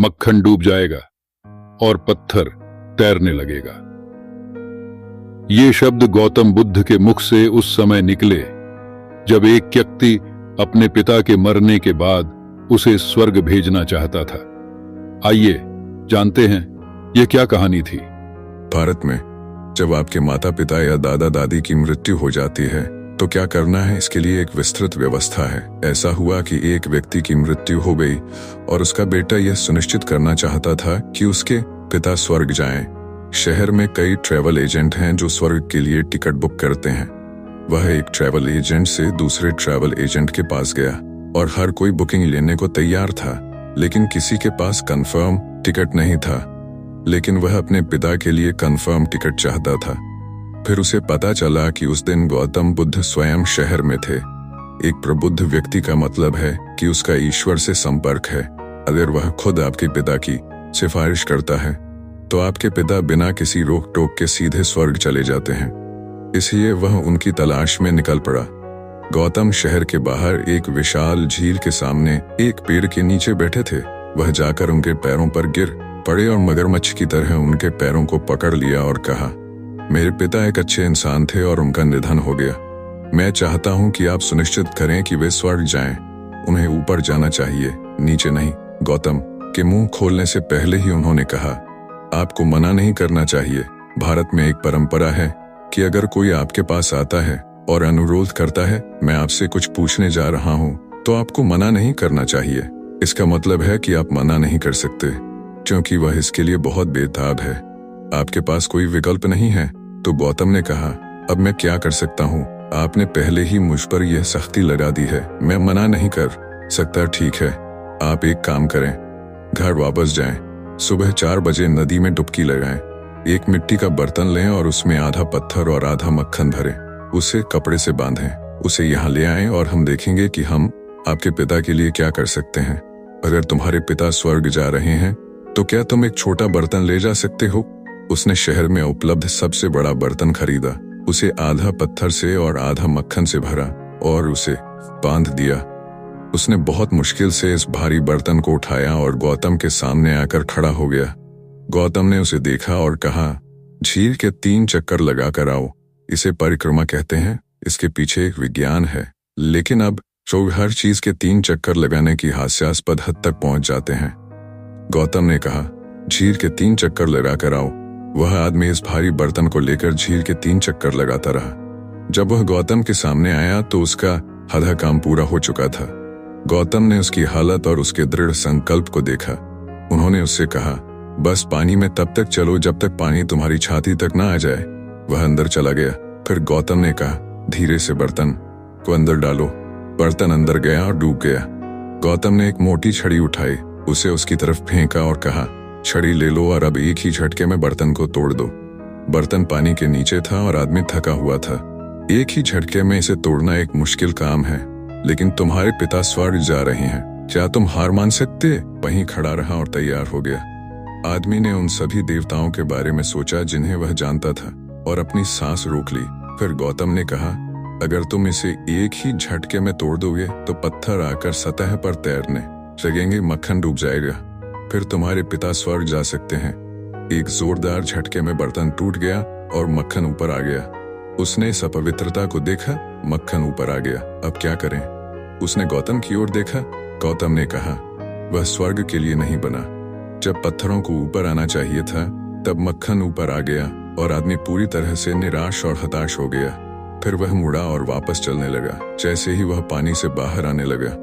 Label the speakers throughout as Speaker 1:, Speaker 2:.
Speaker 1: मक्खन डूब जाएगा और पत्थर तैरने लगेगा। ये शब्द गौतम बुद्ध के मुख से उस समय निकले जब एक व्यक्ति अपने पिता के मरने के बाद उसे स्वर्ग भेजना चाहता था। आइए जानते हैं यह क्या कहानी थी।
Speaker 2: भारत में जब आपके माता पिता या दादा दादी की मृत्यु हो जाती है तो क्या करना है, इसके लिए एक विस्तृत व्यवस्था है। ऐसा हुआ कि एक व्यक्ति की मृत्यु हो गई और उसका बेटा यह सुनिश्चित करना चाहता था कि उसके पिता स्वर्ग जाएं। शहर में कई ट्रैवल एजेंट हैं जो स्वर्ग के लिए टिकट बुक करते हैं। वह एक ट्रैवल एजेंट से दूसरे ट्रैवल एजेंट के पास गया और हर कोई बुकिंग लेने को तैयार था, लेकिन किसी के पास कंफर्म टिकट नहीं था। लेकिन वह अपने पिता के लिए कंफर्म टिकट चाहता था। फिर उसे पता चला कि उस दिन गौतम बुद्ध स्वयं शहर में थे। एक प्रबुद्ध व्यक्ति का मतलब है कि उसका ईश्वर से संपर्क है। अगर वह खुद आपके पिता की सिफारिश करता है तो आपके पिता बिना किसी रोक टोक के सीधे स्वर्ग चले जाते हैं। इसलिए वह उनकी तलाश में निकल पड़ा। गौतम शहर के बाहर एक विशाल झील के सामने एक पेड़ के नीचे बैठे थे। वह जाकर उनके पैरों पर गिर पड़े और मगरमच्छ की तरह उनके पैरों को पकड़ लिया और कहा, मेरे पिता एक अच्छे इंसान थे और उनका निधन हो गया। मैं चाहता हूं कि आप सुनिश्चित करें कि वे स्वर्ग जाएं। उन्हें ऊपर जाना चाहिए, नीचे नहीं। गौतम के मुंह खोलने से पहले ही उन्होंने कहा, आपको मना नहीं करना चाहिए। भारत में एक परंपरा है कि अगर कोई आपके पास आता है और अनुरोध करता है, मैं आपसे कुछ पूछने जा रहा हूं, तो आपको मना नहीं करना चाहिए। इसका मतलब है कि आप मना नहीं कर सकते, क्योंकि वह इसके लिए बहुत बेताब है। आपके पास कोई विकल्प नहीं है। तो गौतम ने कहा, अब मैं क्या कर सकता हूँ? आपने पहले ही मुझ पर यह सख्ती लगा दी है, मैं मना नहीं कर सकता। ठीक है, आप एक काम करें, घर वापस जाएं। सुबह 4 बजे नदी में डुबकी लगाएं। एक मिट्टी का बर्तन लें और उसमें आधा पत्थर और आधा मक्खन भरें। उसे कपड़े से बांधें। उसे यहाँ ले आएं और हम देखेंगे कि हम आपके पिता के लिए क्या कर सकते हैं। अगर तुम्हारे पिता स्वर्ग जा रहे हैं तो क्या तुम एक छोटा बर्तन ले जा सकते हो? उसने शहर में उपलब्ध सबसे बड़ा बर्तन खरीदा, उसे आधा पत्थर से और आधा मक्खन से भरा और उसे बांध दिया। उसने बहुत मुश्किल से इस भारी बर्तन को उठाया और गौतम के सामने आकर खड़ा हो गया। गौतम ने उसे देखा और कहा, झील के 3 चक्कर लगाकर आओ। इसे परिक्रमा कहते हैं। इसके पीछे एक विज्ञान है, लेकिन अब जो हर चीज के 3 चक्कर लगाने की हास्यास्पद हद तक पहुंच जाते हैं। गौतम ने कहा, झील के 3 चक्कर लगाकर आओ। वह आदमी इस भारी बर्तन को लेकर झील के 3 चक्कर लगाता रहा। जब वह गौतम के सामने आया तो उसका आधा काम पूरा हो चुका था। गौतम ने उसकी हालत और उसके दृढ़ संकल्प को देखा। उन्होंने उससे कहा, बस पानी में तब तक चलो जब तक पानी तुम्हारी छाती तक ना आ जाए। वह अंदर चला गया। फिर गौतम ने कहा, धीरे से बर्तन को अंदर डालो। बर्तन अंदर गया और डूब गया। गौतम ने एक मोटी छड़ी उठाई, उसे उसकी तरफ फेंका और कहा, छड़ी ले लो और अब एक ही झटके में बर्तन को तोड़ दो। बर्तन पानी के नीचे था और आदमी थका हुआ था। एक ही झटके में इसे तोड़ना एक मुश्किल काम है, लेकिन तुम्हारे पिता स्वर्ग जा रहे हैं, क्या तुम हार मान सकते? वहीं खड़ा रहा और तैयार हो गया। आदमी ने उन सभी देवताओं के बारे में सोचा जिन्हें वह जानता था और अपनी सांस रोक ली। फिर गौतम ने कहा, अगर तुम इसे एक ही झटके में तोड़ दोगे तो पत्थर आकर सतह पर तैरने लगेंगे, मक्खन डूब जाएगा, फिर तुम्हारे पिता स्वर्ग जा सकते हैं। एक जोरदार झटके में बर्तन टूट गया और मक्खन ऊपर आ गया। उसने इस अपवित्रता को देखा, मक्खन ऊपर आ गया। अब क्या करें? उसने गौतम की ओर देखा। गौतम ने कहा, वह स्वर्ग के लिए नहीं बना। जब पत्थरों को ऊपर आना चाहिए था तब मक्खन ऊपर आ गया और आदमी पूरी तरह से निराश और हताश हो गया। फिर वह मुड़ा और वापस चलने लगा। जैसे ही वह पानी से बाहर आने लगा,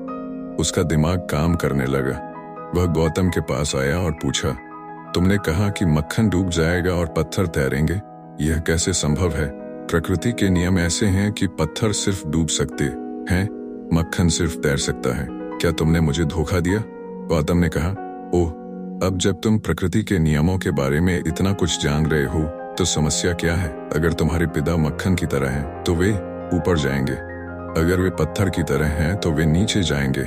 Speaker 2: उसका दिमाग काम करने लगा। वह गौतम के पास आया और पूछा, तुमने कहा कि मक्खन डूब जाएगा और पत्थर तैरेंगे, यह कैसे संभव है? प्रकृति के नियम ऐसे हैं कि पत्थर सिर्फ डूब सकते हैं, मक्खन सिर्फ तैर सकता है। क्या तुमने मुझे धोखा दिया? गौतम ने कहा, ओह, अब जब तुम प्रकृति के नियमों के बारे में इतना कुछ जान रहे हो तो समस्या क्या है? अगर तुम्हारे पिता मक्खन की तरह हैं तो वे ऊपर जाएंगे, अगर वे पत्थर की तरह हैं तो वे नीचे जाएंगे।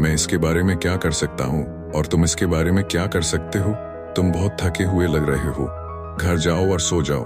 Speaker 2: मैं इसके बारे में क्या कर सकता हूँ और तुम इसके बारे में क्या कर सकते हो? तुम बहुत थके हुए लग रहे हो, घर जाओ और सो जाओ।